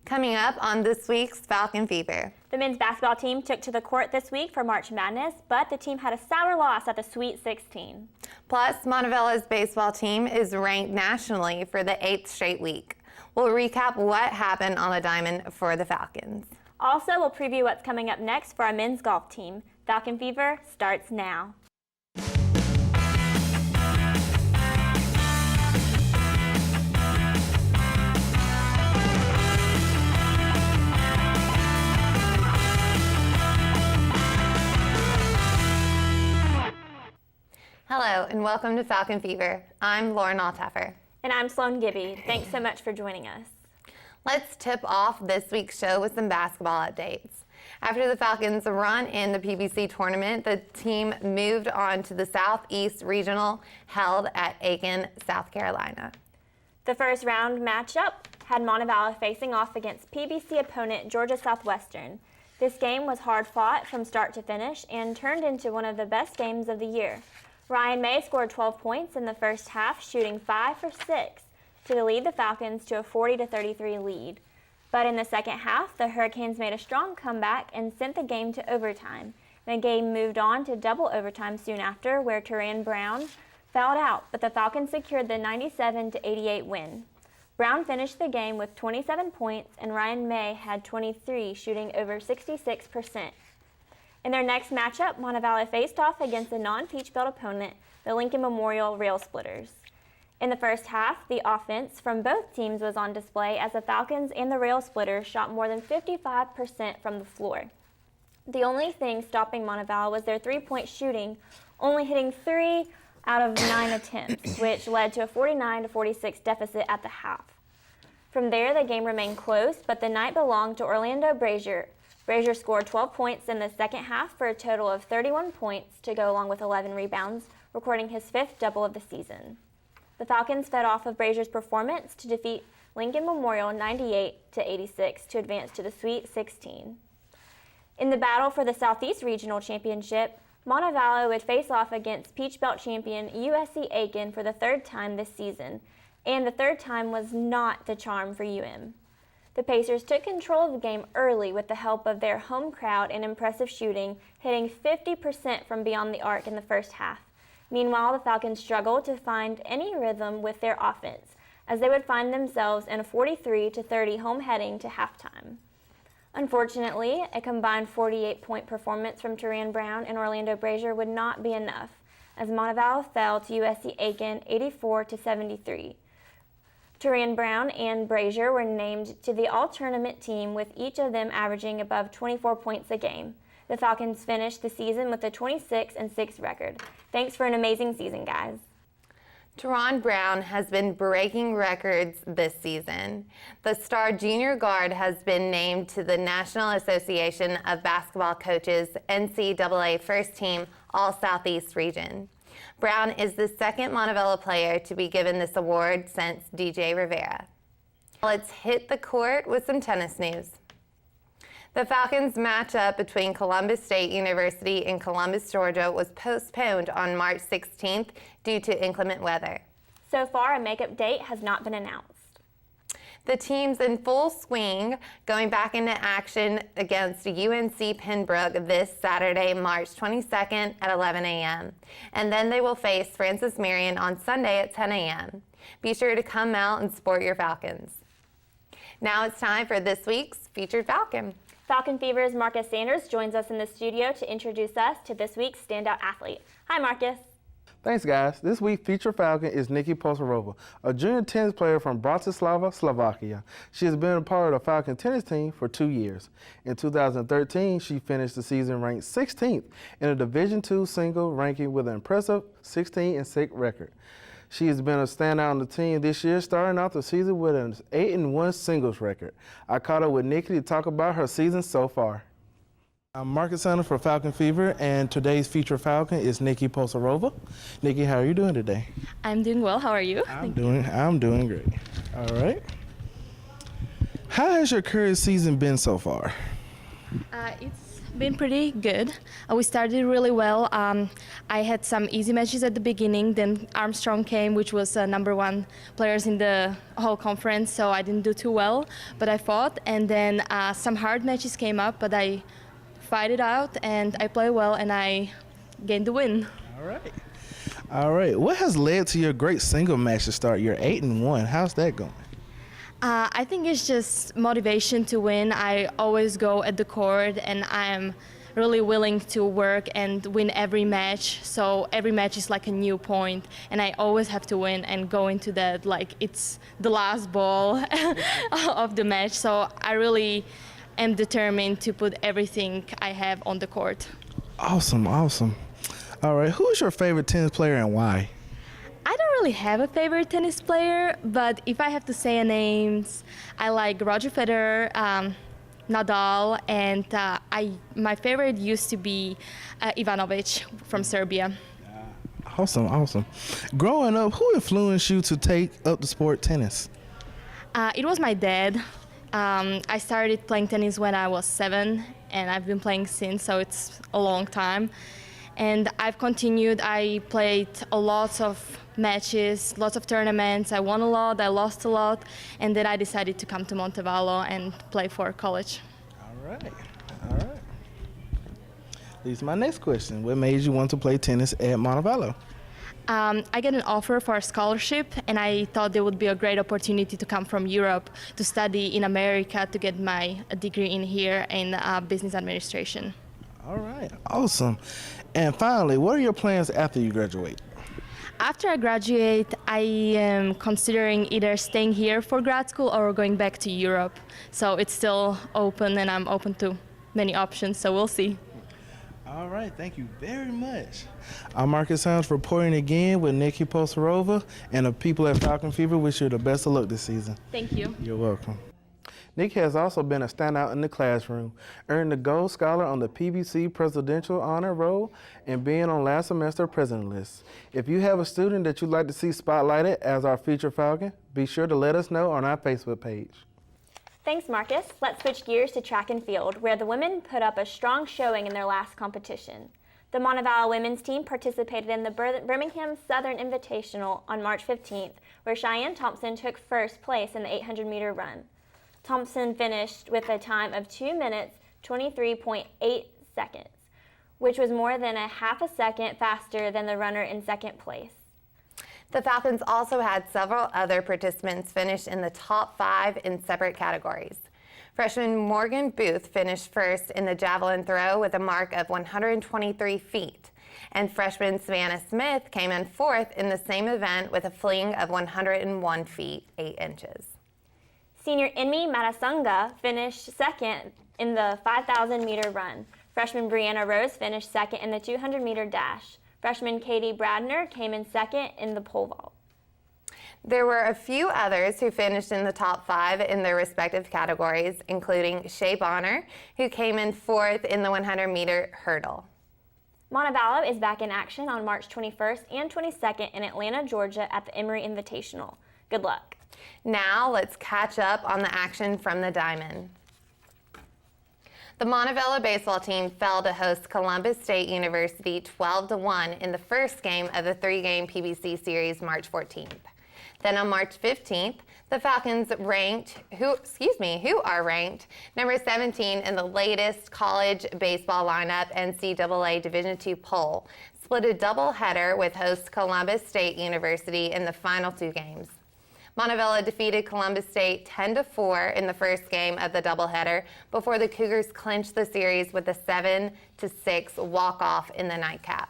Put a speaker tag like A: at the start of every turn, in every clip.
A: Coming up on this week's Falcon Fever.
B: The men's basketball team took to the court this week for March Madness, but the team had a sour loss at the Sweet 16.
A: Plus, Montevella's baseball team is ranked nationally for the 8th straight week. We'll recap what happened on the diamond for the Falcons.
B: Also, we'll preview what's coming up next for our men's golf team. Falcon Fever starts now.
A: Hello and welcome to Falcon Fever. I'm Lauren Alteffer.
B: And I'm Sloan Gibby. Thanks so much for joining us.
A: Let's tip off this week's show with some basketball updates. After the Falcons' run in the PBC tournament, the team moved on to the Southeast Regional held at Aiken, South Carolina.
B: The first round matchup had Montevallo facing off against PBC opponent Georgia Southwestern. This game was hard fought from start to finish and turned into one of the best games of the year. Ryan May scored 12 points in the first half, shooting 5 for 6 to lead the Falcons to a 40-33 lead. But in the second half, the Hurricanes made a strong comeback and sent the game to overtime. The game moved on to double overtime soon after, where Turan Brown fouled out, but the Falcons secured the 97-88 win. Brown finished the game with 27 points, and Ryan May had 23, shooting over 66%. In their next matchup, Montevallo faced off against a non-Peach Belt opponent, the Lincoln Memorial Rail Splitters. In the first half, the offense from both teams was on display as the Falcons and the Rail Splitters shot more than 55% from the floor. The only thing stopping Montevallo was their three-point shooting, only hitting 3 out of 9 attempts, which led to a 49-46 deficit at the half. From there, the game remained close, but the night belonged to Orlando Brazier. Brazier scored 12 points in the second half for a total of 31 points to go along with 11 rebounds, recording his 5th double of the season. The Falcons fed off of Brazier's performance to defeat Lincoln Memorial 98-86 to advance to the Sweet 16. In the battle for the Southeast Regional Championship, Montevallo would face off against Peach Belt champion USC Aiken for the 3rd time this season, and the 3rd time was not the charm for UM. The Pacers took control of the game early with the help of their home crowd and impressive shooting, hitting 50% from beyond the arc in the first half. Meanwhile, the Falcons struggled to find any rhythm with their offense, as they would find themselves in a 43-30 home heading to halftime. Unfortunately, a combined 48-point performance from Turan Brown and Orlando Brazier would not be enough, as Montevallo fell to USC Aiken 84-73. Turan Brown and Brazier were named to the all-tournament team, with each of them averaging above 24 points a game. The Falcons finished the season with a 26-6 record. Thanks for an amazing season, guys.
A: Turan Brown has been breaking records this season. The star junior guard has been named to the National Association of Basketball Coaches NCAA First Team All-Southeast Region. Brown is the second Montevallo player to be given this award since DJ Rivera. Let's hit the court with some tennis news. The Falcons' matchup between Columbus State University and Columbus, Georgia was postponed on March 16th due to inclement weather.
B: So far, a makeup date has not been announced.
A: The team's in full swing, going back into action against UNC Pembroke this Saturday, March 22nd at 11 a.m. And then they will face Francis Marion on Sunday at 10 a.m. Be sure to come out and support your Falcons. Now it's time for this week's Featured Falcon.
B: Falcon Fever's Marcus Sanders joins us in the studio to introduce us to this week's standout athlete. Hi, Marcus.
C: Thanks, guys. This week's featured Falcon is Nikki Posarova, a junior tennis player from Bratislava, Slovakia. She has been a part of the Falcon tennis team for 2 years. In 2013, she finished the season ranked 16th in a Division II single ranking with an impressive 16-6 record. She has been a standout on the team this year, starting off the season with an 8-1 singles record. I caught up with Nikki to talk about her season so far. I'm Marcus Sanders for Falcon Fever, and today's featured Falcon is Nikki Posarova. Nikki, how are you doing today?
D: I'm doing well. How are you?
C: I'm doing great. All right. How has your career season been so far?
D: It's Been pretty good. We started really well. I had some easy matches at the beginning. Then Armstrong came, which was #1 players in the whole conference, so I didn't do too well. But I fought, and then some hard matches came up, but I fight it out, and I play well, and I gained the win.
C: All right. All right. What has led to your great single match to start? You're 8-1. How's that going?
D: I think it's just motivation to win. I always go at the court, and I'm really willing to work and win every match. So every match is like a new point, and I always have to win and go into that like it's the last ball of the match. So I really am determined to put everything I have on the court.
C: Awesome. Awesome. All right. Who is your favorite tennis player and why?
D: I don't really have a favorite tennis player, but if I have to say names, I like Roger Federer, Nadal, and my favorite used to be Ivanovic from Serbia.
C: Awesome, awesome. Growing up, who influenced you to take up the sport tennis?
D: It was my dad. I started playing tennis when I was 7, and I've been playing since, so it's a long time. And I've continued. I played a lot of matches, lots of tournaments. I won a lot, I lost a lot, and then I decided to come to Montevallo and play for college.
C: All right, all right. Leads to my next question. What made you want to play tennis at Montevallo?
D: I got an offer for a scholarship, and I thought there would be a great opportunity to come from Europe to study in America to get my degree in here in business administration.
C: All right, awesome. And finally, what are your plans after you graduate?
D: After I graduate, I am considering either staying here for grad school or going back to Europe. So it's still open, and I'm open to many options, so we'll see.
C: All right, thank you very much. I'm Marcus Helms reporting again with Nikki Posarova, and the people at Falcon Fever wish you the best of luck this season.
D: Thank you.
C: You're welcome. Nikki has also been a standout in the classroom, earning the Gold Scholar on the PBC Presidential Honor Roll and being on last semester president list. If you have a student that you'd like to see spotlighted as our featured Falcon, be sure to let us know on our Facebook page.
B: Thanks, Marcus. Let's switch gears to track and field, where the women put up a strong showing in their last competition. The Montevallo women's team participated in the Birmingham Southern Invitational on March 15th, where Cheyenne Thompson took first place in the 800-meter run. Thompson finished with a time of 2 minutes, 23.8 seconds, which was more than a half a second faster than the runner in second place.
A: The Falcons also had several other participants finish in the top 5 in separate categories. Freshman Morgan Booth finished first in the javelin throw with a mark of 123 feet, and freshman Savannah Smith came in 4th in the same event with a fling of 101 feet, 8 inches.
B: Senior Enmi Matasunga finished second in the 5,000-meter run. Freshman Brianna Rose finished second in the 200-meter dash. Freshman Katie Bradner came in second in the pole vault.
A: There were a few others who finished in the top 5 in their respective categories, including Shea Bonner, who came in 4th in the 100-meter hurdle.
B: Montevallo is back in action on March 21st and 22nd in Atlanta, Georgia at the Emory Invitational. Good luck.
A: Now let's catch up on the action from the diamond. The Montevallo baseball team fell to host Columbus State University 12-1 in the first game of the 3-game PBC series March 14th. Then on March 15th, the Falcons who are ranked number 17 in the latest college baseball lineup NCAA Division II poll, split a doubleheader with host Columbus State University in the final 2 games. Montevallo defeated Columbus State 10-4 in the first game of the doubleheader before the Cougars clinched the series with a 7-6 walk-off in the nightcap.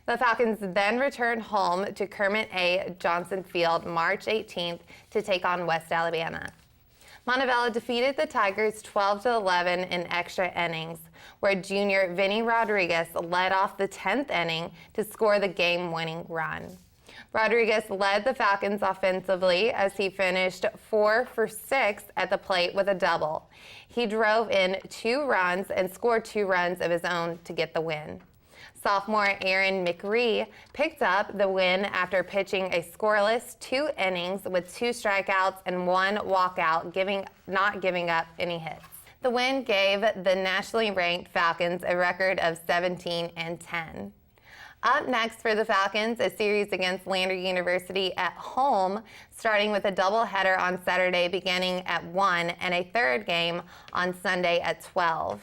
A: The Falcons then returned home to Kermit A. Johnson Field March 18th to take on West Alabama. Montevallo defeated the Tigers 12-11 in extra innings, where junior Vinny Rodriguez led off the 10th inning to score the game-winning run. Rodriguez led the Falcons offensively as he finished 4 for 6 at the plate with a double. He drove in 2 runs and scored 2 runs of his own to get the win. Sophomore Aaron McRee picked up the win after pitching a scoreless 2 innings with 2 strikeouts and 1 walkout, not giving up any hits. The win gave the nationally ranked Falcons a record of 17-10. Up next for the Falcons, a series against Lander University at home, starting with a doubleheader on Saturday beginning at 1 and a third game on Sunday at 12.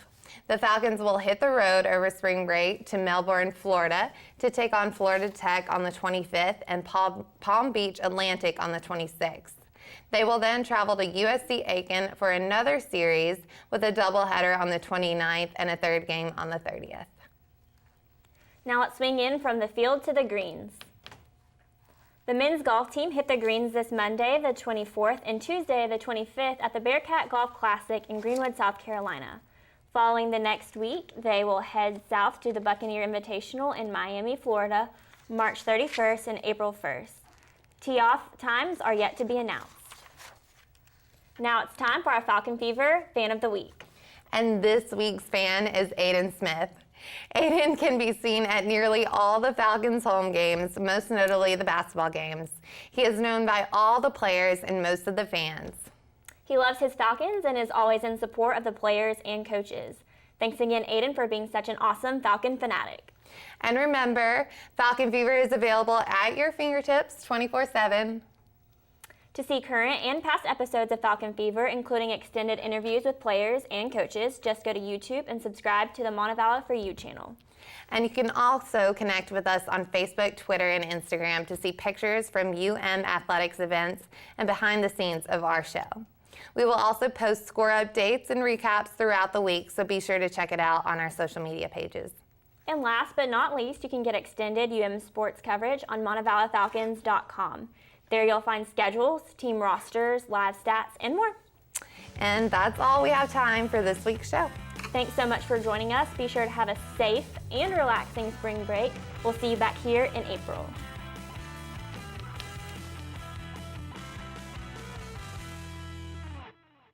A: The Falcons will hit the road over spring break to Melbourne, Florida, to take on Florida Tech on the 25th and Palm Beach Atlantic on the 26th. They will then travel to USC Aiken for another series with a doubleheader on the 29th and a third game on the 30th.
B: Now let's swing in from the field to the greens. The men's golf team hit the greens this Monday, the 24th, and Tuesday, the 25th, at the Bearcat Golf Classic in Greenwood, South Carolina. Following the next week, they will head south to the Buccaneer Invitational in Miami, Florida, March 31st and April 1st. Tee-off times are yet to be announced. Now it's time for our Falcon Fever Fan of the Week.
A: And this week's fan is Aiden Smith. Aiden can be seen at nearly all the Falcons home games, most notably the basketball games. He is known by all the players and most of the fans.
B: He loves his Falcons and is always in support of the players and coaches. Thanks again, Aiden, for being such an awesome Falcon fanatic.
A: And remember, Falcon Fever is available at your fingertips 24/7.
B: To see current and past episodes of Falcon Fever, including extended interviews with players and coaches, just go to YouTube and subscribe to the Montevallo For You channel.
A: And you can also connect with us on Facebook, Twitter, and Instagram to see pictures from UM Athletics events and behind the scenes of our show. We will also post score updates and recaps throughout the week, so be sure to check it out on our social media pages.
B: And last but not least, you can get extended UM sports coverage on MontevallowFalcons.com. There you'll find schedules, team rosters, live stats, and more.
A: And that's all we have time for this week's show.
B: Thanks so much for joining us. Be sure to have a safe and relaxing spring break. We'll see you back here in April.